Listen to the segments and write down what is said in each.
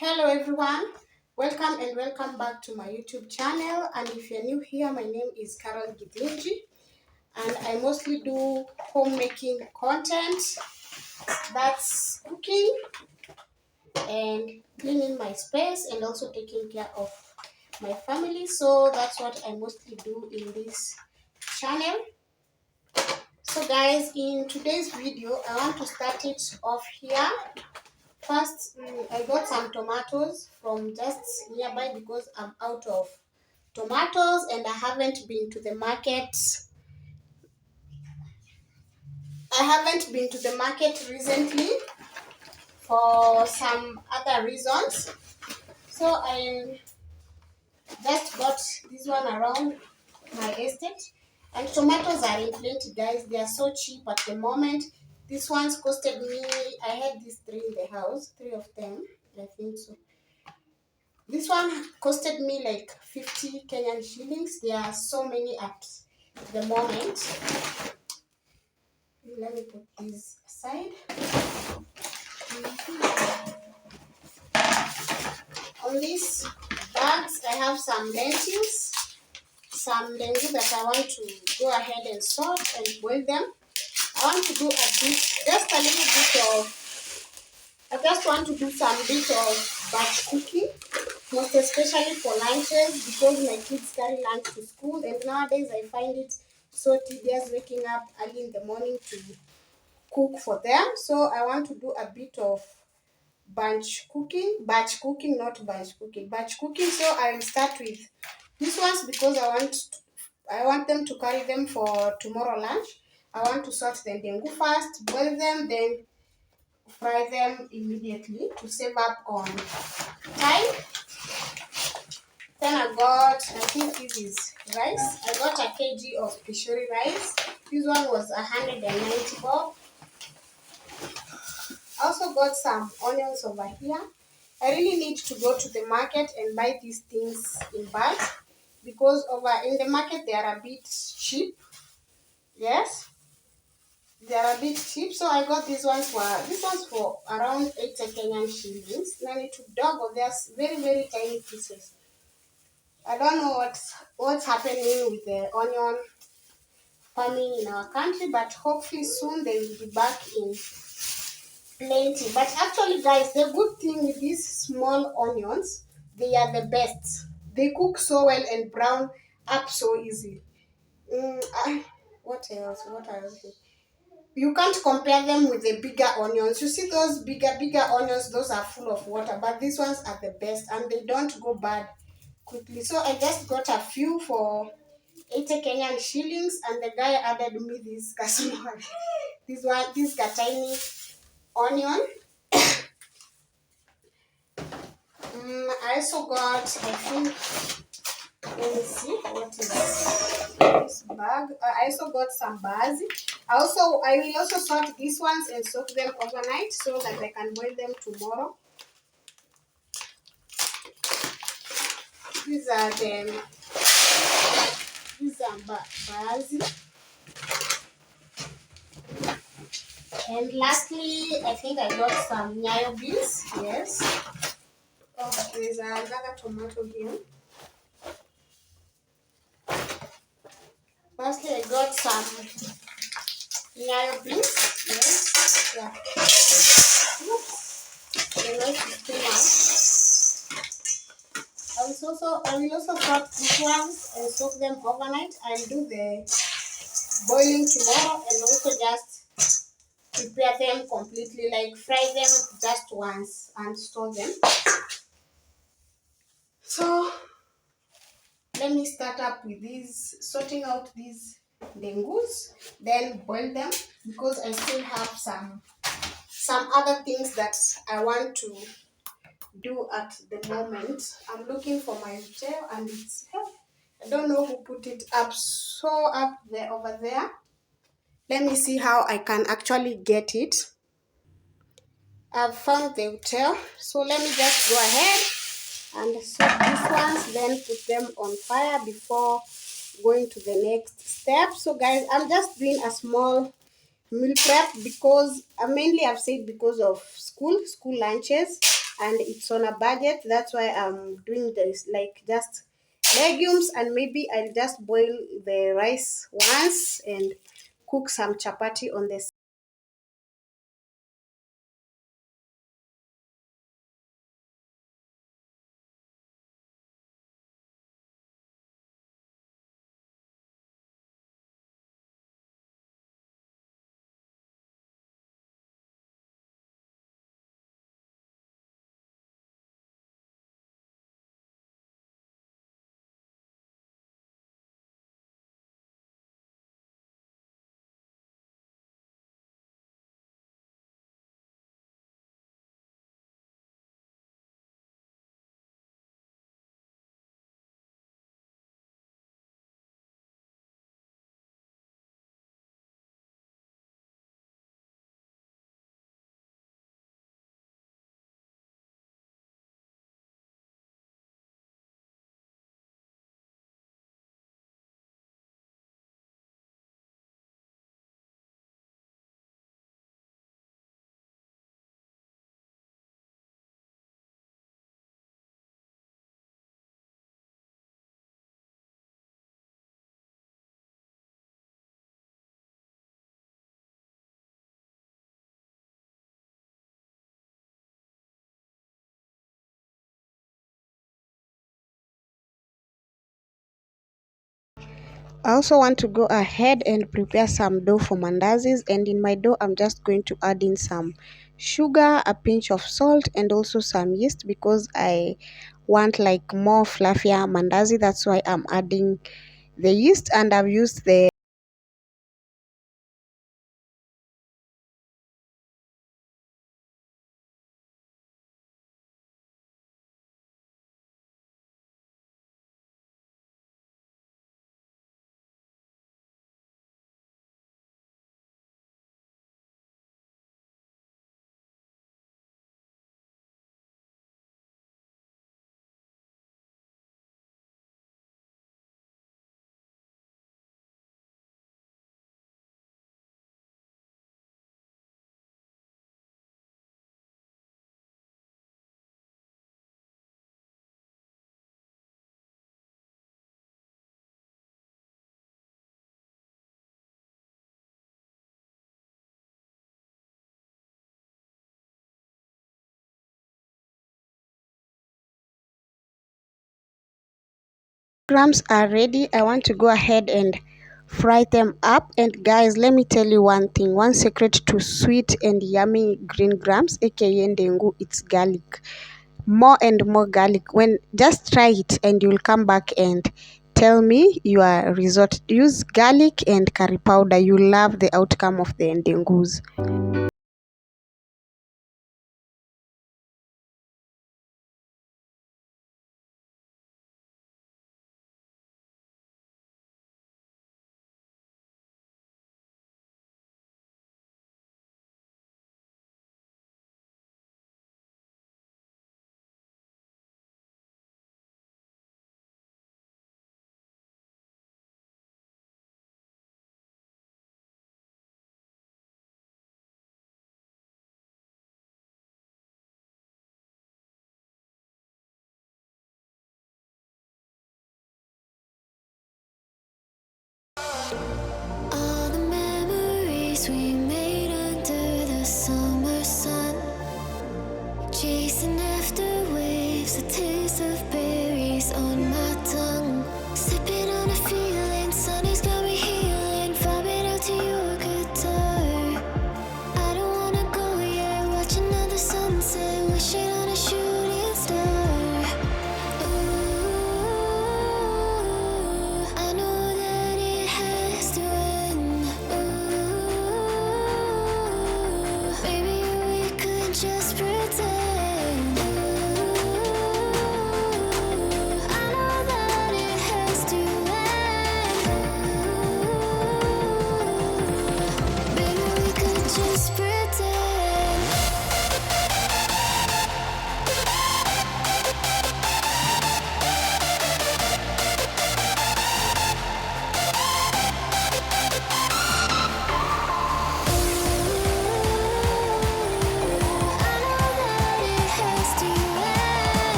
Hello everyone, welcome back to my YouTube channel. And if you're new here, my name is Carol Gidinji and I mostly do homemaking content. That's cooking and cleaning my space and also taking care of my family. So that's what I mostly do in this channel. So guys, in today's video, I want to start it off here. First, I got some tomatoes from just nearby because I'm out of tomatoes and I haven't been to the market. I haven't been to the market recently for some other reasons. So I just got this one around my estate. And tomatoes are in plenty, guys. They are so cheap at the moment. This one's costed me, I had these three in the house, three of them, I think so. This one costed me like 50 Kenyan shillings. There are so many at the moment. Let me put these aside. On these bags, I have some lentils. Some lentils that I want to go ahead and salt and boil them. I want to do a bit, just a little bit of, I just want to do some bit of batch cooking. Most especially for lunches because my kids carry lunch to school and nowadays I find it so tedious waking up early in the morning to cook for them. So I want to do a bit of batch cooking, not bunch cooking, batch cooking. So I will start with these ones because I want them to carry them for tomorrow lunch. I want to sort the dengu first, boil them, then fry them immediately to save up on time. Then I think this is rice. I got a kg of pishori rice. This one was 190 bob. I also got some onions over here. I really need to go to the market and buy these things in bulk because over in the market they are a bit cheap. Yes, they are a bit cheap. So I got these ones for around 80 Kenyan shillings. Now I need to double. They're very tiny pieces. I don't know what's happening with the onion farming in our country, but hopefully soon they will be back in plenty. But actually, guys, the good thing with these small onions, they are the best. They cook so well and brown up so easily. What else? What else? You can't compare them with the bigger onions. You see those bigger onions, those are full of water, but these ones are the best and they don't go bad quickly. So I just got a few for 80 Kenyan shillings and the guy added me this small, this tiny onion. I also got, I think, let me see, what is this bag? I also got some bars. I will also sort these ones and soak them overnight so that I can boil them tomorrow. These are bars. And lastly, I think I got some nyayo beans. Yes. Oh, there's another tomato here. Lastly, I got some nyayo beans. Yes. Yeah. Oops. The noise is too much. I will also cut these ones and soak them overnight. I'll do the boiling tomorrow and also just prepare them completely, like fry them just once and store them. So let me start up with these, sorting out these dengus, then boil them because I still have some other things that I want to do at the moment. I'm looking for my tail and it's, I don't know who put it up so up there over there. Let me see how I can actually get it. I've found the tail, so let me just go ahead and soak these ones, then put them on fire before going to the next step. So guys, I'm just doing a small meal prep because mainly I've said because of school lunches. and it's on a budget. That's why I'm doing this, like just legumes, and maybe I'll just boil the rice once and cook some chapati on the. I also want to go ahead and prepare some dough for mandazis, and in my dough I'm just going to add in some sugar, a pinch of salt, and also some yeast because I want like more fluffier mandazi. That's why I'm adding the yeast, and I've used the grams are ready. I want to go ahead and fry them up. And guys, let me tell you one thing, one secret to sweet and yummy green grams, aka ndengu, it's garlic. More and more garlic. When just try it and you'll come back and tell me your result. Use garlic and curry powder. You love the outcome of the ndengus.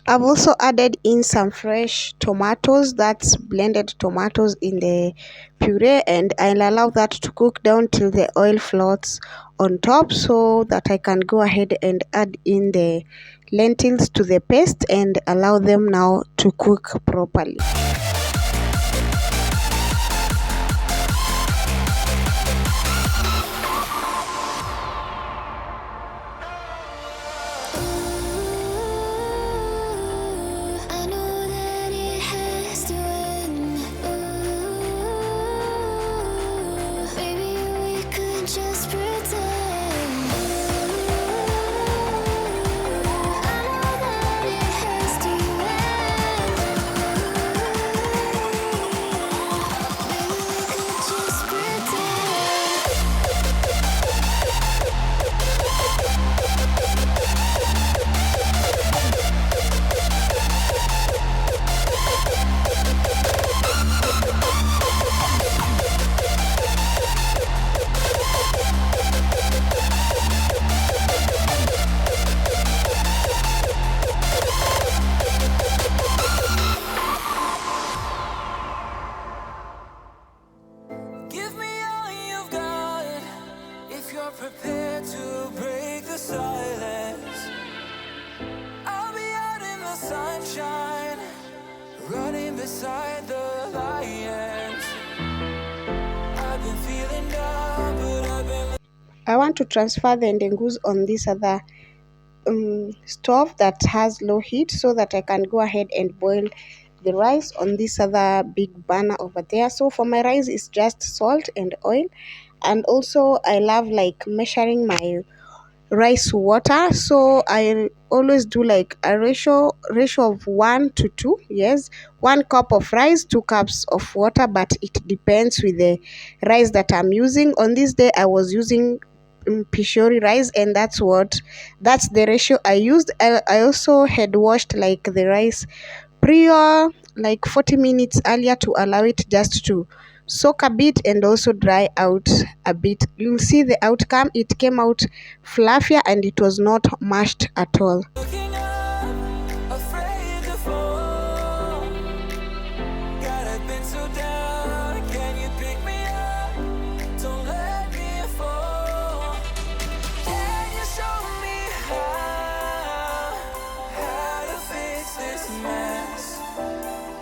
I've also added in some fresh tomatoes, that's blended tomatoes in the puree, and I'll allow that to cook down till the oil floats on top so that I can go ahead and add in the lentils to the paste and allow them now to cook properly. I know that it has to end. Maybe we could just pretend. I know that it has to end. Maybe we could just give me all you've got if you're prepared to break the silence. I'll be out in the sunshine, running beside the lions. I've been feeling down, but I've been. I want to transfer the ndengus on this other stove that has low heat so that I can go ahead and boil the rice on this other big burner over there. So for my rice it's just salt and oil, and also I love like measuring my rice water, so I always do like a ratio of 1 to 2. Yes, 1 cup of rice, 2 cups of water, but it depends with the rice that I'm using. On this day I was using pishori rice, and that's the ratio I used. I also had washed like the rice prior like 40 minutes earlier to allow it just to soak a bit and also dry out a bit. You'll see the outcome. It came out fluffier and it was not mashed at all. Looking up, afraid to fall. God, I've been so down. Can you pick me up? Don't let me fall. Can you show me how to fix this mess?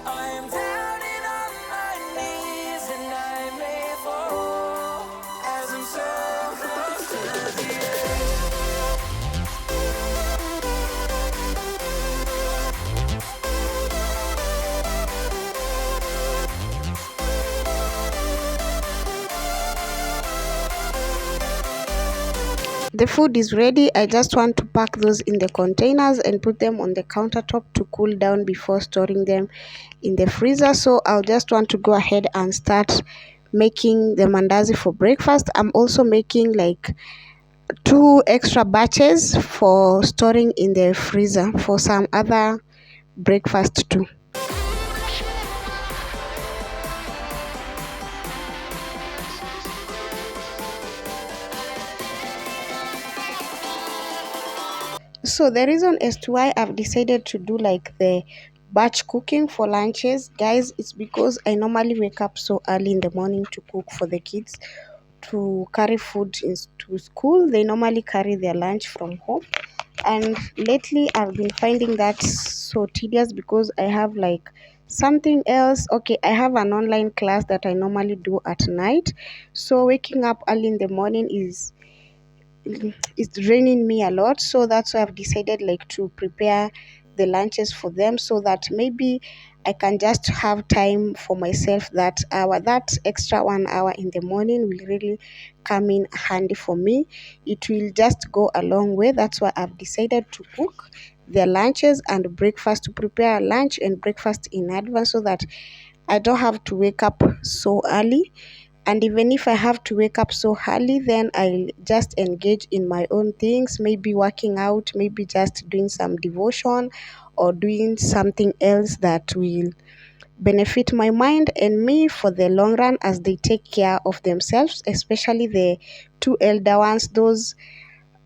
I am down and on my knees and I may fall as I'm so close to the edge. The food is ready. I just want to pack those in the containers and put them on the countertop to cool down before storing them in the freezer. So I'll just want to go ahead and start making the mandazi for breakfast. I'm also making like 2 extra batches for storing in the freezer for some other breakfast too. So the reason as to why I've decided to do like the batch cooking for lunches, guys, it's because I normally wake up so early in the morning to cook for the kids to carry food to school. They normally carry their lunch from home, and lately I've been finding that so tedious because I have like something else. Okay, I have an online class that I normally do at night, so waking up early in the morning is it's draining me a lot. So that's why I've decided like to prepare the lunches for them so that maybe I can just have time for myself. That hour, that extra 1 hour in the morning will really come in handy for me. It will just go a long way. That's why I've decided to cook their lunches and breakfast, to prepare lunch and breakfast in advance so that I don't have to wake up so early. And even if I have to wake up so early, then I'll just engage in my own things, maybe working out, maybe just doing some devotion or doing something else that will benefit my mind and me for the long run as they take care of themselves, especially the two elder ones. Those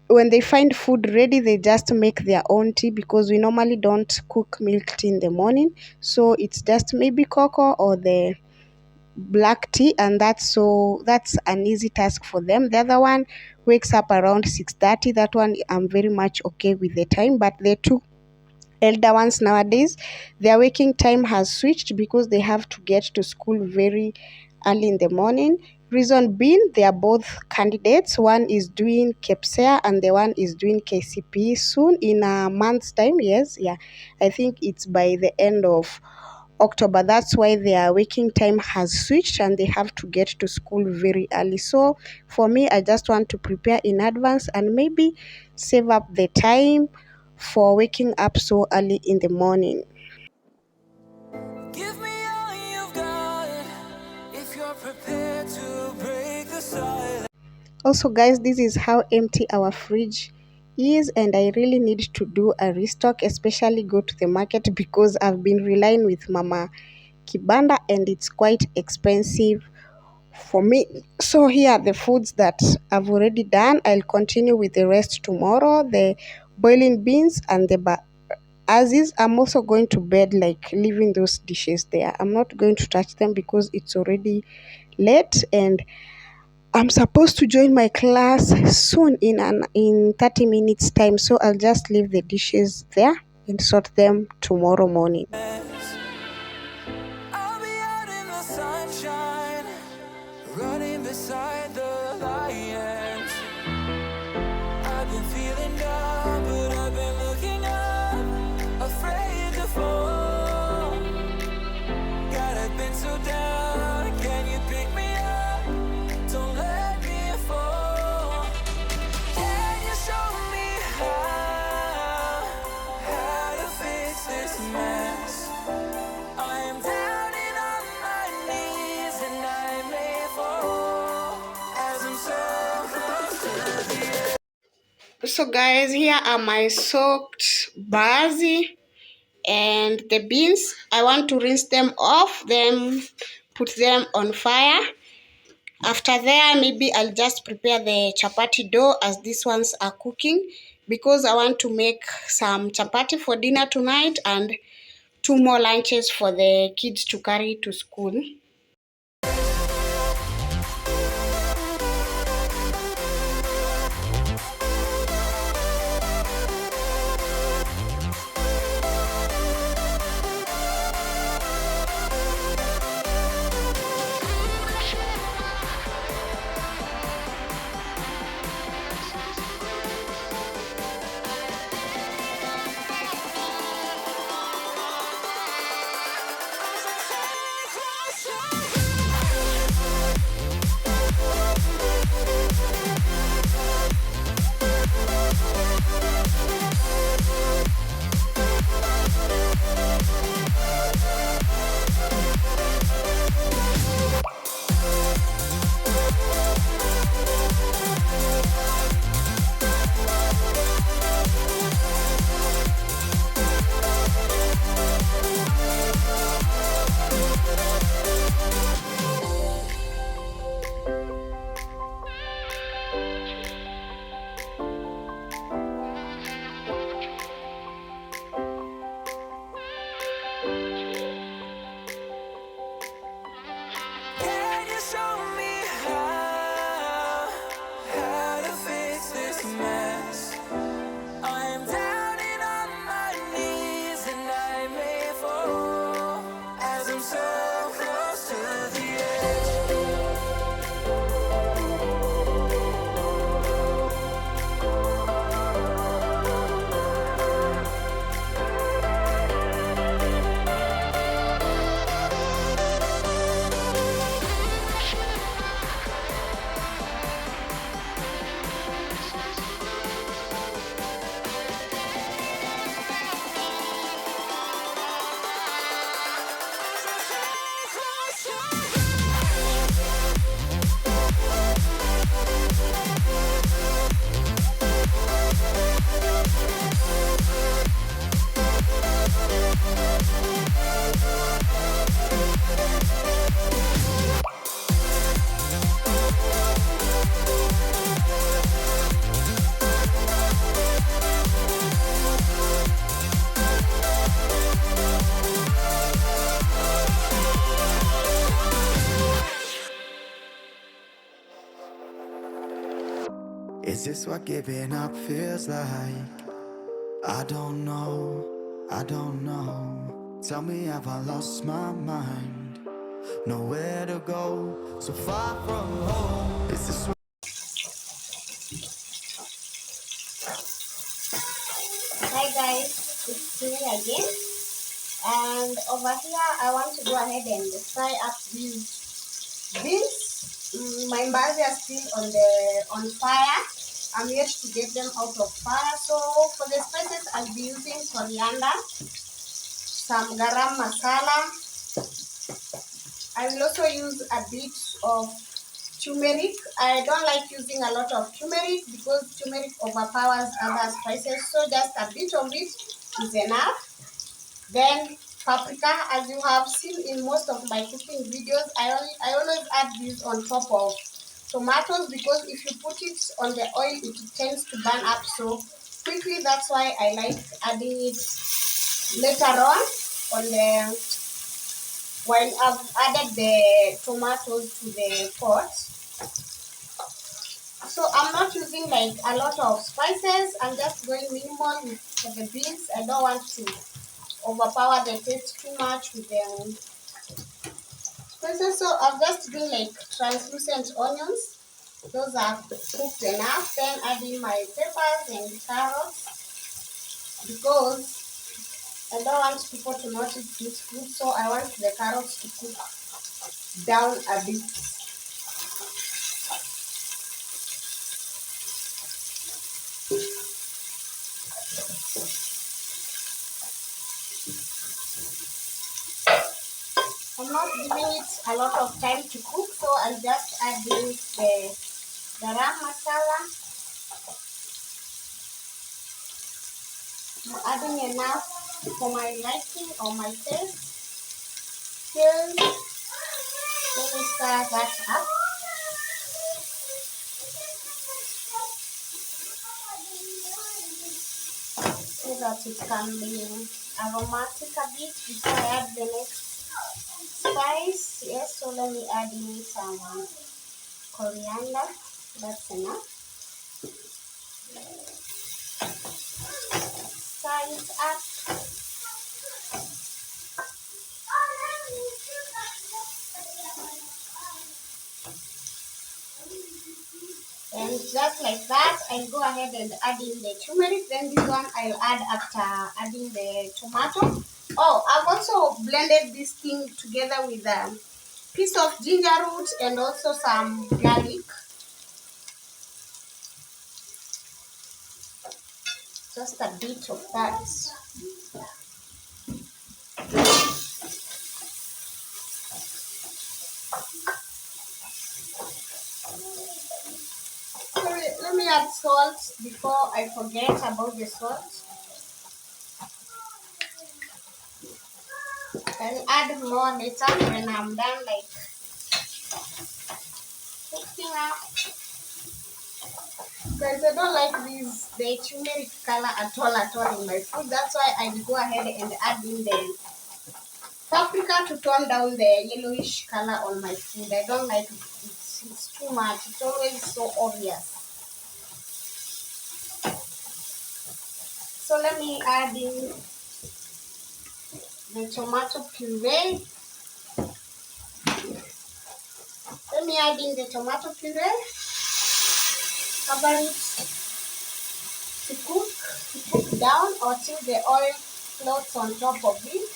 when they find food ready, they just make their own tea, because we normally don't cook milk tea in the morning. So it's just maybe cocoa or the black tea, and that's an easy task for them. The other one wakes up around 6:30. That one I'm very much okay with the time. But the two elder ones nowadays, their waking time has switched because they have to get to school very early in the morning. Reason being, they are both candidates. One is doing KPSEA and the one is doing KCPE soon, in a month's time. Yes, yeah, I think it's by the end of October. That's why their waking time has switched and they have to get to school very early. So for me, I just want to prepare in advance and maybe save up the time for waking up so early in the morning. Give me all you've got if you're prepared to break the silence. Also, guys, this is how empty our fridge is, and I really need to do a restock, especially go to the market, because I've been relying with Mama Kibanda and it's quite expensive for me. So here are the foods that I've already done. I'll continue with the rest tomorrow. The boiling beans and the as is, I'm also going to bed, like leaving those dishes there. I'm not going to touch them because it's already late and I'm supposed to join my class soon in 30 minutes time. So I'll just leave the dishes there and sort them tomorrow morning. I'll be out in the sunshine, running beside the lions. I've been feeling down, but I've been looking up, afraid to fall. God, I've been so down, can you pick me up? Don't let me fall. Can you show me how to fix this mess? I am down and on my knees and I may fall as I'm so close to the edge. So guys, here are my soaked bazi and the beans. I want to rinse them off, then put them on fire. After there, maybe I'll just prepare the chapati dough as these ones are cooking, because I want to make some chapati for dinner tonight and two more lunches for the kids to carry to school. Is this what giving up feels like? I don't know, I don't know. Tell me, have I lost my mind? Nowhere to go, so far from home. Is this what Hi guys, it's me again. And over here, I want to go ahead and fry up these beans. My mandazi are still on fire. I'm yet to get them out of fire. So for the spices, I'll be using coriander, some garam masala. I will also use a bit of turmeric. I don't like using a lot of turmeric because turmeric overpowers other spices. So just a bit of it is enough. Then paprika, as you have seen in most of my cooking videos, I always add this on top of tomatoes because if you put it on the oil, it tends to burn up so quickly. That's why I like adding it later on the while I've added the tomatoes to the pot. So I'm not using like a lot of spices. I'm just going minimal with the beans. I don't want to overpower the taste too much with the spices. So I've just been like translucent onions. Those are cooked enough. Then adding my peppers and carrots because I don't want people to not eat this food. So I want the carrots to cook down a bit. I'm not giving it a lot of time to cook, so I'll just add the garam masala. I'm adding enough for my liking or my taste. Still, let me stir that up so that it can be aromatic a bit before I add the next spice. Yes, so let me add in some coriander. That's enough. Stir it up. And just like that, I'll go ahead and add in the turmeric. Then this one I'll add after adding the tomato. Oh, I've also blended this thing together with a piece of ginger root and also some garlic. Just a bit of that. Let me add salt before I forget about the salt. I'll add more later when I'm done like cooking up. Guys, I don't like the turmeric color at all in my food. That's why I will go ahead and add in the paprika to tone down the yellowish color on my food. I don't like it. It's too much. It's always so obvious. So let me add in the tomato puree. Let me add in the tomato puree. Cover it to cook down until the oil floats on top of it.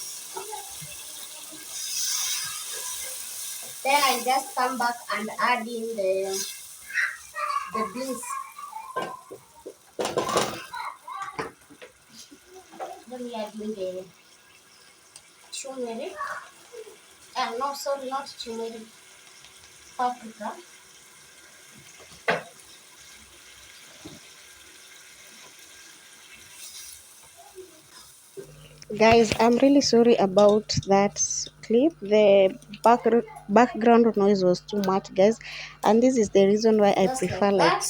Then I just come back and add in the beans. Let me add in the turmeric. No, sorry, not turmeric. Paprika. Guys, I'm really sorry about that clip. The background noise was too much, guys, and this is the reason why I prefer like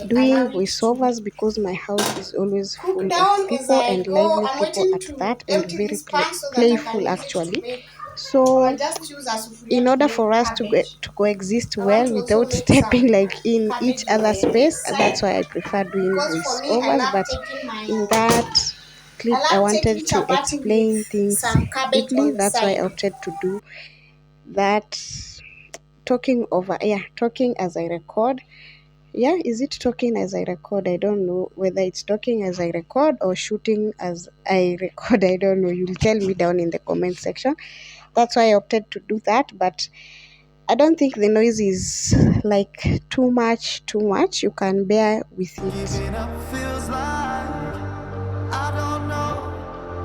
doing voiceovers because my house is always full of people and lively people at that, and very playful actually. I'll So just use a sufuria in to order make for us cabbage. to coexist I want well to also without make stepping some like in each cabbage in other's the space, that's side, why I prefer doing because for me, voiceovers. But in that I clip I love wanted taking to chapati with explain things some cabbage deeply, on the that's why I side. opted to do that. Talking as I record. Yeah, is it talking as I record? I don't know whether it's talking as I record or shooting as I record. I don't know. You'll tell me down in the comment section. That's why I opted to do that. But I don't think the noise is like too much. You can bear with it. Giving up feels like I don't know,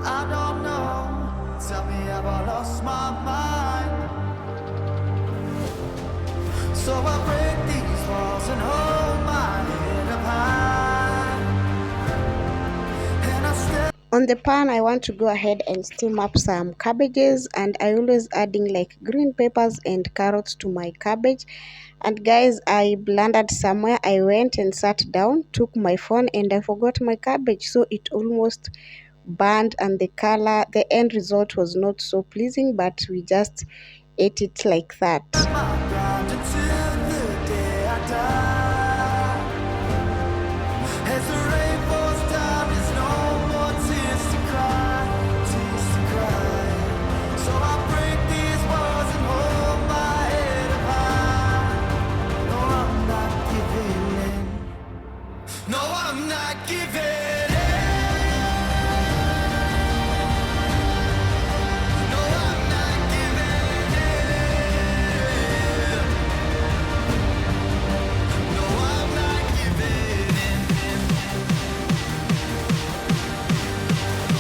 I don't know. Tell me have I lost my mind? So I break these walls and hold my head up high. And I step On the pan, I want to go ahead and steam up some cabbages, and I always adding like green peppers and carrots to my cabbage. And guys, I blundered somewhere. I went and sat down, took my phone, and I forgot my cabbage, so it almost burned, and the end result was not so pleasing, but we just ate it like that. my ground until the day I die. As the rain falls down, there's no more tears to cry, tears to cry. So I break these walls and hold my head up high. No, I'm not giving in. No, I'm not giving in. No, I'm not giving in. No, I'm not giving in. No, I'm not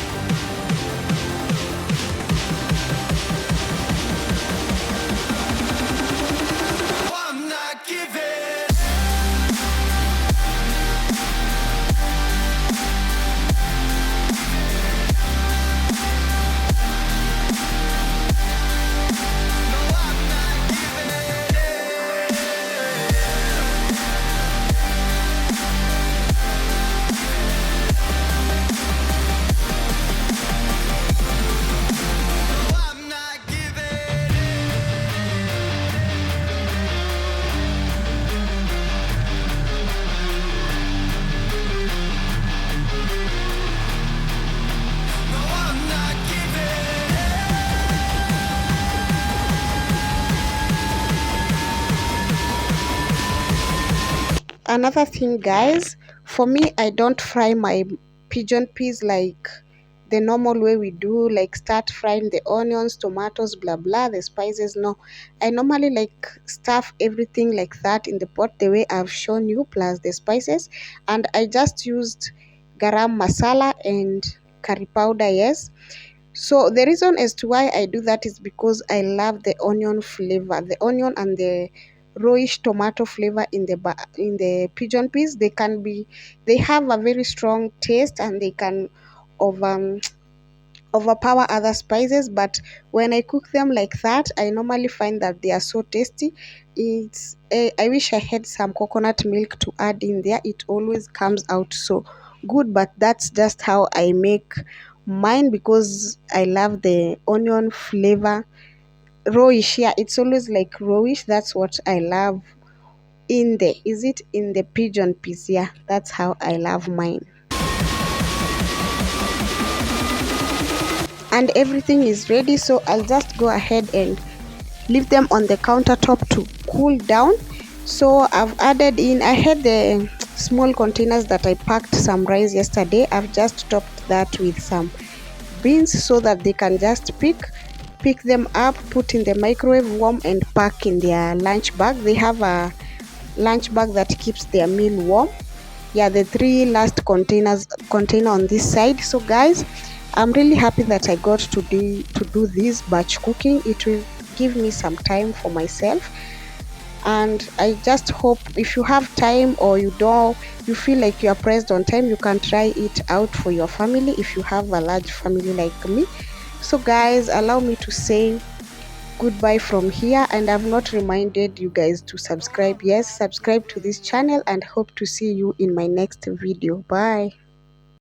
giving. No, I'm not giving in. No, I'm not giving in. No, I'm not giving in. Another thing, guys, for me, I don't fry my pigeon peas like the normal way we do, like start frying the onions, tomatoes, blah blah, the spices. No, I normally like stuff everything like that in the pot the way I've shown you, plus the spices. And I just used garam masala and curry powder, yes. So the reason as to why I do that is because I love the onion flavor, the onion and the rawish tomato flavor in in the pigeon peas. They have a very strong taste, and they can over overpower other spices. But when I cook them like that, I normally find that they are so tasty. I wish I had some coconut milk to add in there. It always comes out so good, but that's just how I make mine because I love the onion flavor. Rawish, yeah, it's always like rawish. That's what I love in the is it in the pigeon peas? Yeah, that's how I love mine. And everything is ready, so I'll just go ahead and leave them on the countertop to cool down. So I had the small containers that I packed some rice yesterday. I've just topped that with some beans so that they can just pick them up, put in the microwave, warm, and pack in their lunch bag. They have a lunch bag that keeps their meal warm. Yeah, the three last container on this side. So guys, I'm really happy that I got to do this batch cooking. It will give me some time for myself, and I just hope if you have time, or you feel like you are pressed on time, you can try it out for your family if you have a large family like me. So guys, allow me to say goodbye from here, and I've not reminded you guys to subscribe. Yes, subscribe to this channel, and hope to see you in my next video. Bye.